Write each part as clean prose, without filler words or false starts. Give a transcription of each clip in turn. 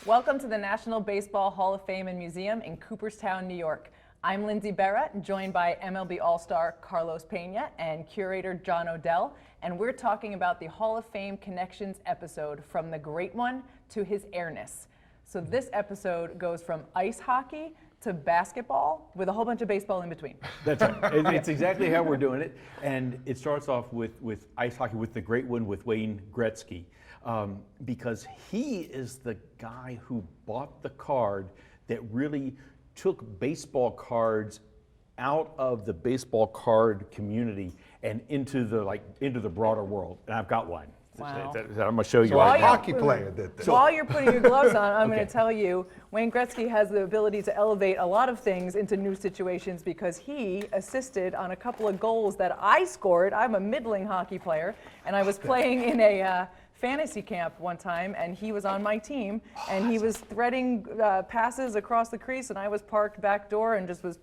Welcome to the National Baseball Hall of Fame and Museum in Cooperstown, New York. I'm Lindsay Berra, joined by MLB All-Star Carlos Peña and Curator John Odell, and we're talking about the Hall of Fame Connections episode, From the Great One to His Airness. So this episode goes from ice hockey to basketball with a whole bunch of baseball in between. That's right. It's exactly how we're doing it. And it starts off with ice hockey, with the great one with Wayne Gretzky, because he is the guy who bought the card that really took baseball cards out of the baseball card community and into the broader world. And I've got one. Wow. I'm going to show you. So a hockey player did this. So while you're putting your gloves on, I'm going to tell you, Wayne Gretzky has the ability to elevate a lot of things into new situations because he assisted on a couple of goals that I scored. I'm a middling hockey player, and I was playing in a fantasy camp one time, and he was on my team, and he was threading passes across the crease, and I was parked back door and just was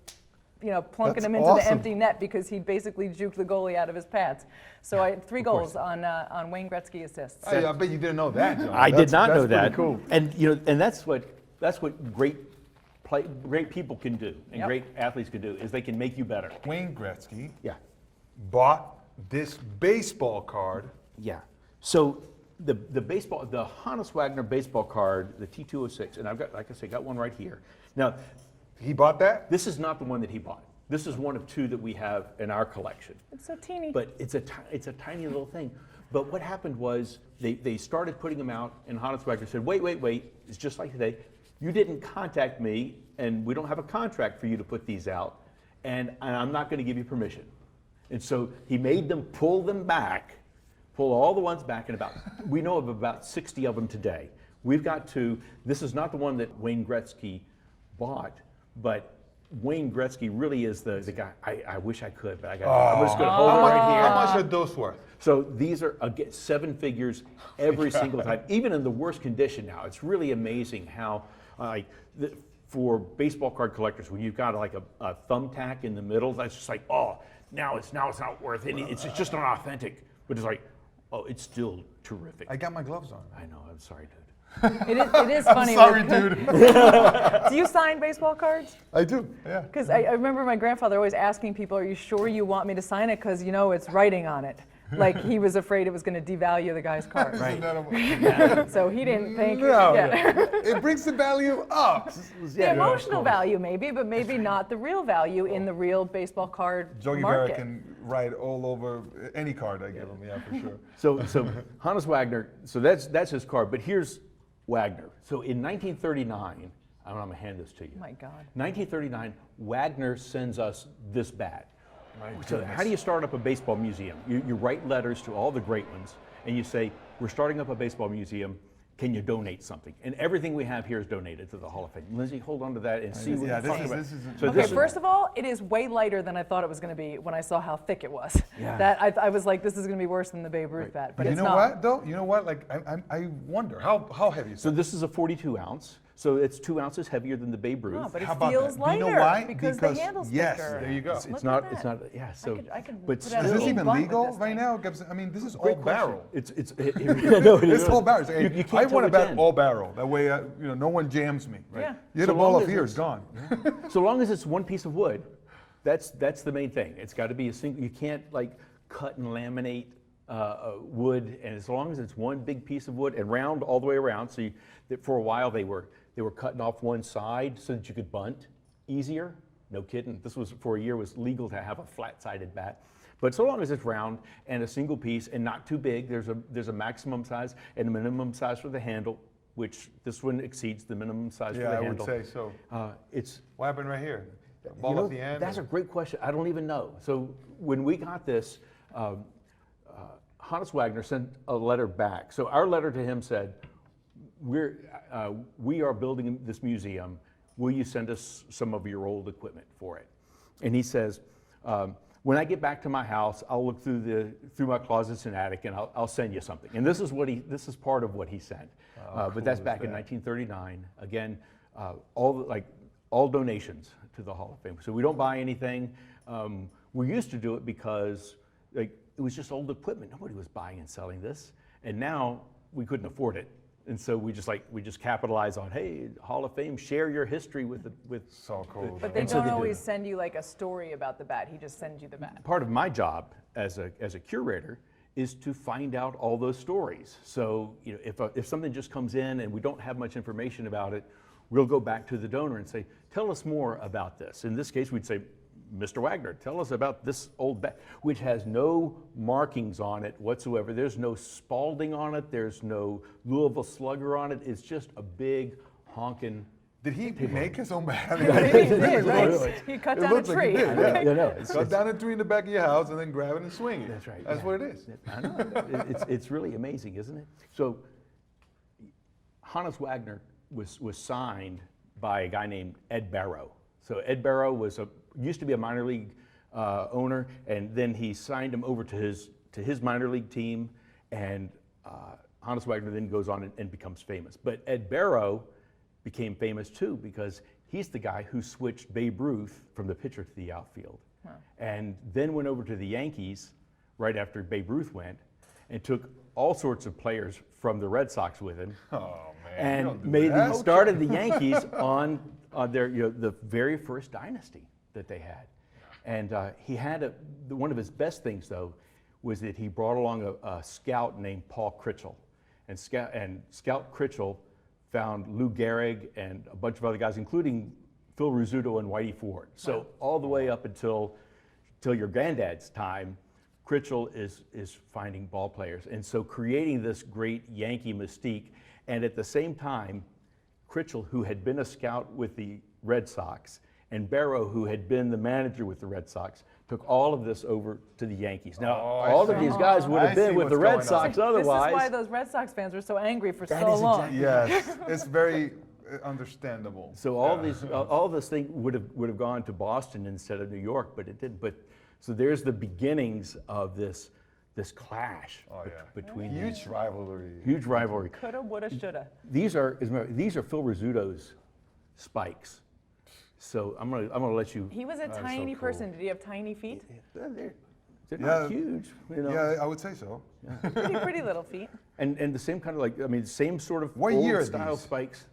plunking him into the empty net because he basically juked the goalie out of his pads. So I had 3 goals on Wayne Gretzky assists. Hey, I bet you didn't know that, John. I did not know that. That's pretty cool. And that's what great people can do, and great athletes can do, is they can make you better. Wayne Gretzky bought this baseball card. Yeah. So the Hannes Wagner baseball card, the T206, and I've got, like I say, got one right here. Now, he bought that? This is not the one that he bought. This is one of 2 that we have in our collection. It's so teeny. But it's a tiny little thing. But what happened was they started putting them out, and Hannes Wagner said, wait. It's just like today. You didn't contact me, and we don't have a contract for you to put these out, and I'm not going to give you permission. And so he made them pull all the ones back, and we know of about 60 of them today. We've got 2. This is not the one that Wayne Gretzky bought, but Wayne Gretzky really is the guy. I wish I could, but I'm just going to hold it right here. How much are those worth? So these are 7 figures every single time, even in the worst condition now. It's really amazing how, for baseball card collectors, when you've got like a thumbtack in the middle, that's just like, now it's not worth it. It's just not authentic. But it's like, it's still terrific. I got my gloves on. I know. I'm sorry, dude. It is funny. Sorry, dude. Do you sign baseball cards? I do, yeah. Because I remember my grandfather always asking people, are you sure you want me to sign it? Because, it's writing on it. Like he was afraid it was going to devalue the guy's card. Right. So he didn't think. No. It brings the value up. The emotional value maybe, but maybe not the real value in the real baseball card Yogi market. Berra can write all over any card I give him, yeah, for sure. So Hannes Wagner, so that's his card, but here's Wagner. So in 1939, I'm going to hand this to you. Oh my God. 1939, Wagner sends us this bat. So how do you start up a baseball museum? You write letters to all the great ones, and you say, we're starting up a baseball museum. Can you donate something? And everything we have here is donated to the Hall of Fame. Lindsay, hold on to that and see what you're talking about. Okay, first of all, it is way lighter than I thought it was going to be when I saw how thick it was. Yeah. That I was like, this is going to be worse than the Babe Ruth bat, but you it's know not. what, though? You know what? Like, I wonder, how heavy is it? So this is a 42 ounce. So it's 2 ounces heavier than the Babe Ruth. No, but it How about feels that? Do you lighter know why? because the handle's yes, thicker. there you go. It's Look at not. that. Yeah. So, I could but put out Is a this little even blunt with legal this right thing. now? I mean, this is all great question. barrel. No, it It's is. all barrel. You can't I tell want to which bet end. all barrel. That way, no one jams me. Right? Yeah. You hit So a ball long up as here, it's it's- gone. So long as it's one piece of wood, that's the main thing. It's got to be a single. You can't cut and laminate wood, and as long as it's one big piece of wood and round all the way around. So for a while they were cutting off one side so that you could bunt easier. No kidding. This was for a year was legal to have a flat-sided bat. But so long as it's round and a single piece and not too big, there's a maximum size and a minimum size for the handle, which this one exceeds the minimum size for the handle. Yeah, I would say so. What happened right here? Ball at the end? That's a great question. I don't even know. So when we got this, Hannes Wagner sent a letter back. So our letter to him said, we are building this museum. Will you send us some of your old equipment for it? And he says, when I get back to my house, I'll look through my closets and attic, and I'll send you something. And this is part of what he sent. But that's back in 1939. Again, all donations to the Hall of Fame. So we don't buy anything. We used to do it because it was just old equipment. Nobody was buying and selling this. And now we couldn't afford it. And so we just capitalize on, hey, Hall of Fame, share your history with So cool. But they And so don't they do. always send you like a story about the bat. He just sends you the bat. Part of my job as a curator is to find out all those stories. So if something just comes in and we don't have much information about it, we'll go back to the donor and say, tell us more about this. In this case, we'd say, Mr. Wagner, tell us about this old bat, which has no markings on it whatsoever. There's no Spalding on it. There's no Louisville Slugger on it. It's just a big honking. Did he make his own bat? He did, right? Really. He cut It down a looks like he tree. did, yeah. You know, Cut down a tree in the back of your house and then grab it and swing it. That's right. That's yeah. what it is. I know. It's really amazing, isn't it? So Hannes Wagner was signed by a guy named Ed Barrow. So Ed Barrow used to be a minor league owner, and then he signed him over to his minor league team, and Hannes Wagner then goes on and becomes famous. But Ed Barrow became famous too because he's the guy who switched Babe Ruth from the pitcher to the outfield, and then went over to the Yankees right after Babe Ruth went, and took all sorts of players from the Red Sox with him. Oh man! you don't And do made that. started the Yankees on their the very first dynasty that they had, and he had one of his best things though was that he brought along a scout named Paul Critchell, and Scout Critchell found Lou Gehrig and a bunch of other guys, including Phil Rizzuto and Whitey Ford. So all the way up until your granddad's time, Critchell is finding ball players, and so creating this great Yankee mystique. And at the same time, Critchell, who had been a scout with the Red Sox, and Barrow, who had been the manager with the Red Sox, took all of this over to the Yankees. Now, all of these guys would I have been see with the what's Red going on. Sox otherwise. This is why those Red Sox fans were so angry for That so is long. exactly- Yes, it's very understandable. So all this thing would have gone to Boston instead of New York, but it didn't. But so there's the beginnings of this clash between Huge rivalry. huge rivalry. Coulda, woulda, shoulda. These are Phil Rizzuto's spikes. So I'm gonna let you. He was a tiny person. Did he have tiny feet? They're Yeah. not huge, you know. Yeah, I would say so. Pretty little feet. And the same kind of same sort of What old year are style these? spikes.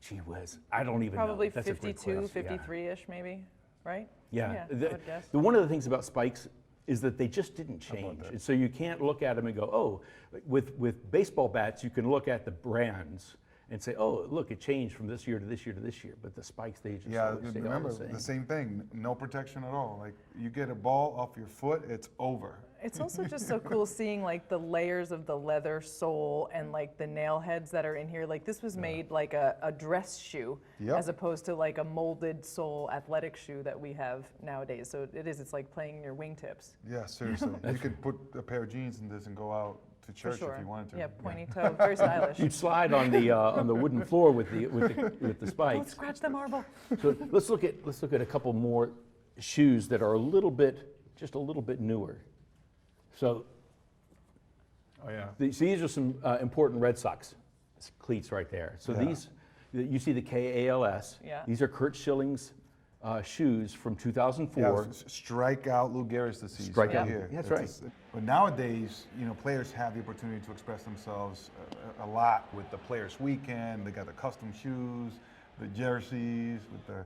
Gee whiz, I don't even Probably know. That's a great 52, question. 53-ish maybe, right? Yeah. I would guess. One of the things about spikes is that they just didn't change. And so you can't look at them and go, oh, with baseball bats, you can look at the brands and say, oh, look, it changed from this year to this year to this year. But the spikes, they just Yeah, always stay all remember the same. thing, no protection at all. Like you get a ball off your foot, it's over. It's also just so cool seeing like the layers of the leather sole and like the nail heads that are in here. Like this was made like a dress shoe Yep. as opposed to like a molded sole athletic shoe that we have nowadays. So it's like playing in your wingtips. Yeah, seriously. You could put a pair of jeans in this and go out to For church sure. if you wanted to. Yeah, pointy toe, very stylish. You'd slide on the wooden floor with the Don't spikes. scratch the marble. So let's look at a couple more shoes that are just a little bit newer. So Oh yeah. these are some important Red Sox cleats right there. So Yeah. these, you see the KALS. Yeah. These are Kurt Schilling's shoes from 2004. Yeah, strike out Lou Gehrig's disease. Strike right out. here. That's It's right. but nowadays, players have the opportunity to express themselves a lot with the Players Weekend. They got the custom shoes, the jerseys with the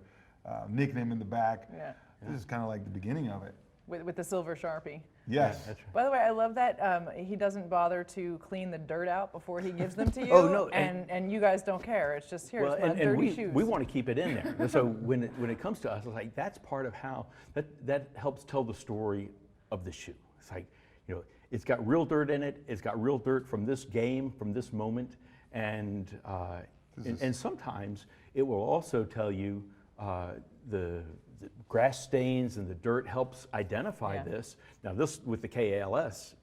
nickname in the back. Yeah. This is kind of like the beginning of it. With the silver Sharpie. Yes. That's right. By the way, I love that he doesn't bother to clean the dirt out before he gives them to you. Oh, no, and you guys don't care. It's just here, Well, it's my and dirty shoes. we want to keep it in there. So when it comes to us, it's like that's part of how that helps tell the story of the shoe. It's like it's got real dirt in it. It's got real dirt from this game, from this moment, and sometimes it will also tell you the grass stains and the dirt helps identify this. Now this with the KALS,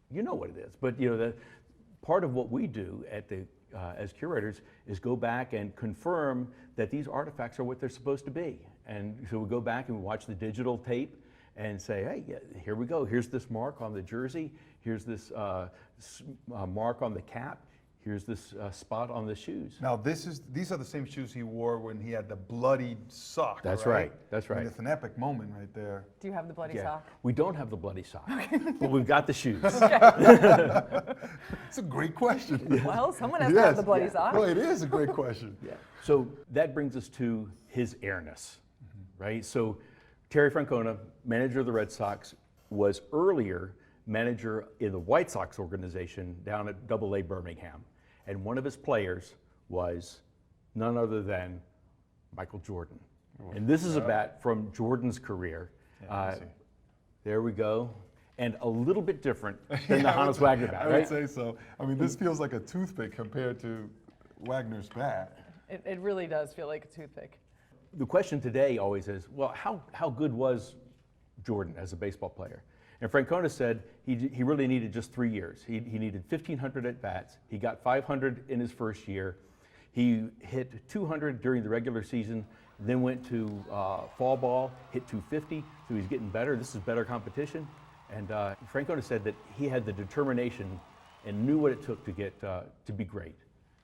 you know what it is, but the part of what we do at the as curators is go back and confirm that these artifacts are what they're supposed to be. And so we go back and we watch the digital tape and say, hey, yeah, here we go. Here's this mark on the jersey. Here's this mark on the cap. here's this spot on the shoes. Now these are the same shoes he wore when he had the bloodied sock. That's right. right. That's right. I mean, it's an epic moment right there. Do you have the bloody Yeah. sock? We don't have the bloody sock, but we've got the shoes. It's a great question. Well, someone has to have the bloody sock. Well, it is a great question. Yeah. So that brings us to His Airness, right? So Terry Francona, manager of the Red Sox, was earlier manager in the White Sox organization down at AA Birmingham. And one of his players was none other than Michael Jordan. And this is a bat from Jordan's career. There we go. And a little bit different than the Hannes Wagner bat, I right? would say so. I mean, this feels like a toothpick compared to Wagner's bat. It really does feel like a toothpick. The question today always is, well, how good was Jordan as a baseball player? And Francona said he really needed just 3 years. He needed 1,500 at-bats. He got 500 in his first year. He hit 200 during the regular season, then went to fall ball, hit 250, so he's getting better. This is better competition. And Francona said that he had the determination and knew what it took to get to be great.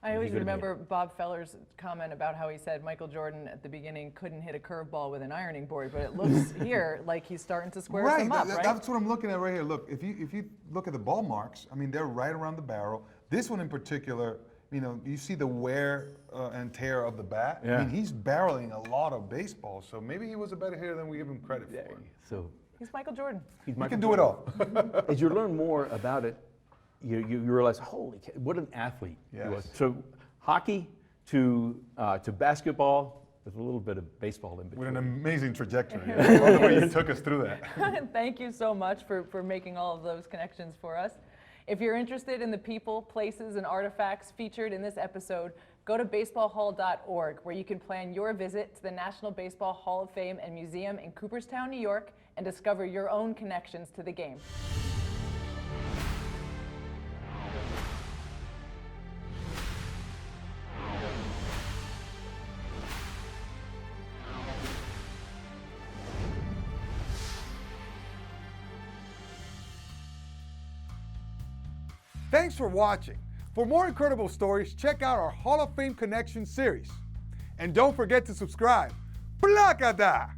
I always remember Bob Feller's comment about how he said Michael Jordan at the beginning couldn't hit a curveball with an ironing board, but it looks here like he's starting to square some up, right? That's what I'm looking at right here. Look, if you look at the ball marks, I mean, they're right around the barrel. This one in particular, you know, you see the wear and tear of the bat. Yeah. I mean, he's barreling a lot of baseball, so maybe he was a better hitter than we give him credit for. So He's Michael Jordan. he's He Michael can do it Jordan. all. As you learn more about it, you realize, holy cow, what an athlete he was. Yes. So hockey to basketball with a little bit of baseball in between. With an amazing trajectory. I love the way you took us through that. Thank you so much for making all of those connections for us. If you're interested in the people, places, and artifacts featured in this episode, go to baseballhall.org, where you can plan your visit to the National Baseball Hall of Fame and Museum in Cooperstown, New York, and discover your own connections to the game. Thanks for watching. For more incredible stories, check out our Hall of Fame Connection series. And don't forget to subscribe. Plaque!